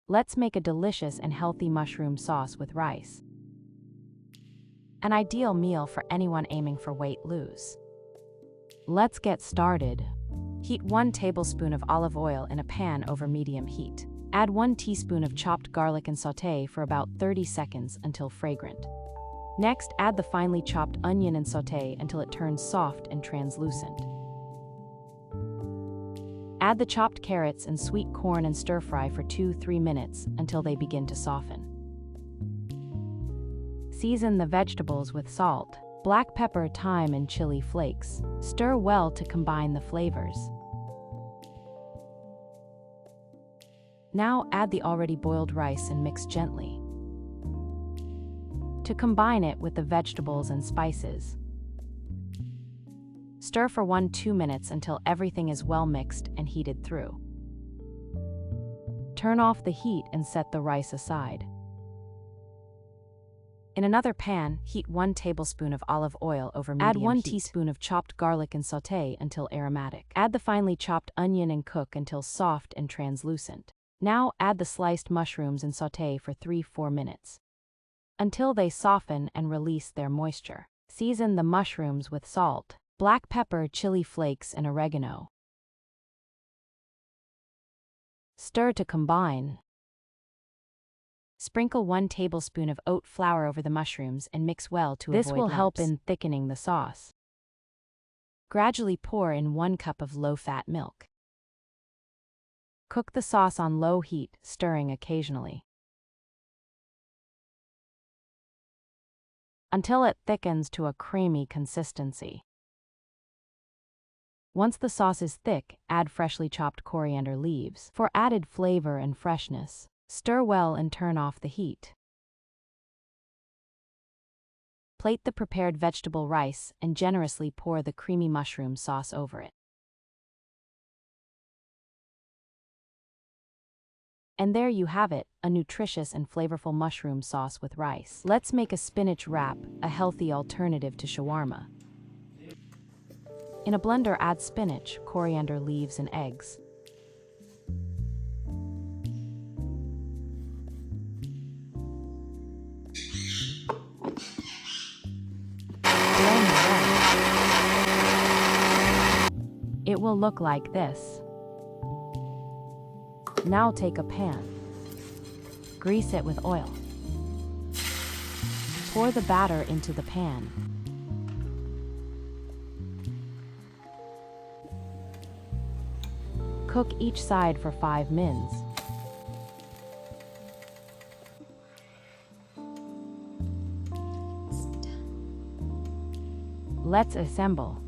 Let's make a delicious and healthy mushroom sauce with rice. An ideal meal for anyone aiming for weight loss. Let's get started. Heat 1 tablespoon of olive oil in a pan over medium heat. Add 1 teaspoon of chopped garlic and sauté for about 30 seconds until fragrant. Next, add the finely chopped onion and sauté until it turns soft and translucent. Add the chopped carrots and sweet corn and stir-fry for 2-3 minutes until they begin to soften. Season the vegetables with salt, black pepper, thyme, and chili flakes. Stir well to combine the flavors. Now add the already boiled rice and mix gently. To combine it with the vegetables and spices. Stir for 1-2 minutes until everything is well mixed and heated through. Turn off the heat and set the rice aside. In another pan, heat 1 tablespoon of olive oil over medium heat. Add 1 teaspoon of chopped garlic and sauté until aromatic. Add the finely chopped onion and cook until soft and translucent. Now add the sliced mushrooms and sauté for 3-4 minutes until they soften and release their moisture. Season the mushrooms with salt, black pepper, chili flakes, and oregano. Stir to combine. Sprinkle 1 tablespoon of oat flour over the mushrooms and mix well to avoid lumps. This will help in thickening the sauce. Gradually pour in 1 cup of low-fat milk. Cook the sauce on low heat, stirring occasionally, until it thickens to a creamy consistency. Once the sauce is thick, add freshly chopped coriander leaves for added flavor and freshness. Stir well and turn off the heat. Plate the prepared vegetable rice and generously pour the creamy mushroom sauce over it. And there you have it, a nutritious and flavorful mushroom sauce with rice. Let's make a spinach wrap, a healthy alternative to shawarma. In a blender, add spinach, coriander leaves, and eggs. Blend well. It will look like this. Now take a pan. Grease it with oil. Pour the batter into the pan. Cook each side for 5 minutes. Let's assemble.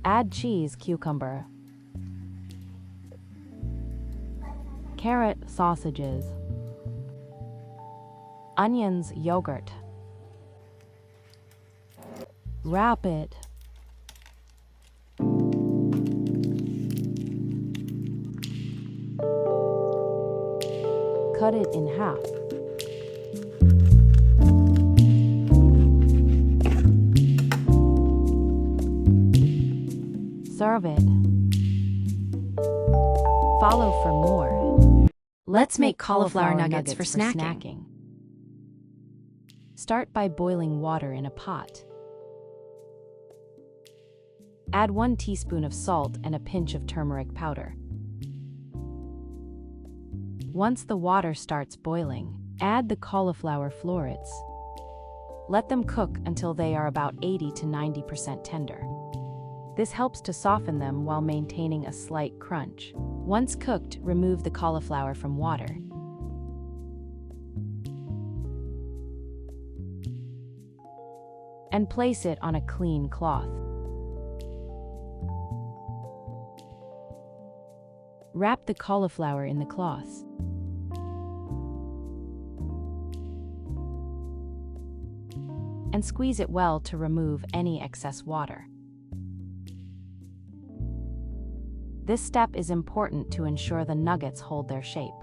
Add cheese, cucumber, carrot, sausages, onions, yogurt. Wrap it. Cut it in half. Serve it. Follow for more. Let's make cauliflower nuggets for snacking. Start by boiling water in a pot. Add 1 teaspoon of salt and a pinch of turmeric powder. Once the water starts boiling, add the cauliflower florets. Let them cook until they are about 80 to 90% tender. This helps to soften them while maintaining a slight crunch. Once cooked, remove the cauliflower from water. And place it on a clean cloth. Wrap the cauliflower in the cloth. And squeeze it well to remove any excess water. This step is important to ensure the nuggets hold their shape.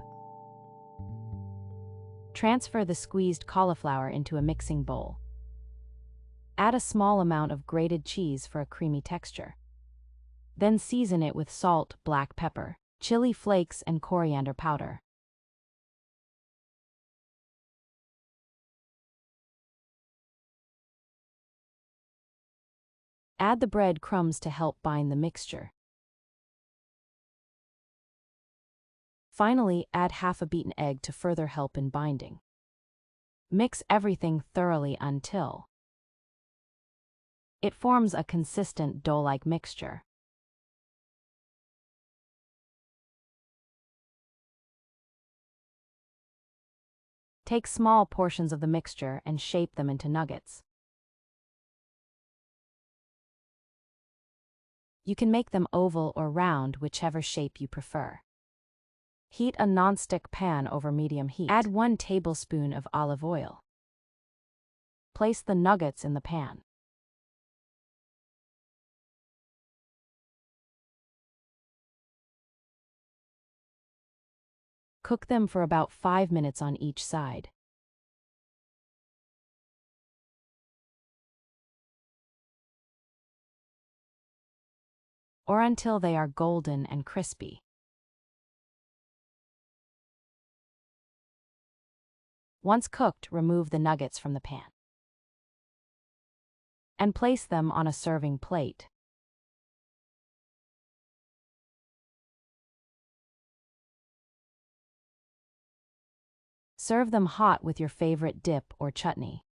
Transfer the squeezed cauliflower into a mixing bowl. Add a small amount of grated cheese for a creamy texture. Then season it with salt, black pepper, chili flakes and coriander powder. Add the bread crumbs to help bind the mixture. Finally, add half a beaten egg to further help in binding. Mix everything thoroughly until it forms a consistent dough-like mixture. Take small portions of the mixture and shape them into nuggets. You can make them oval or round, whichever shape you prefer. Heat a nonstick pan over medium heat. Add 1 tablespoon of olive oil. Place the nuggets in the pan. Cook them for about 5 minutes on each side. Or until they are golden and crispy. Once cooked, remove the nuggets from the pan and place them on a serving plate. Serve them hot with your favorite dip or chutney.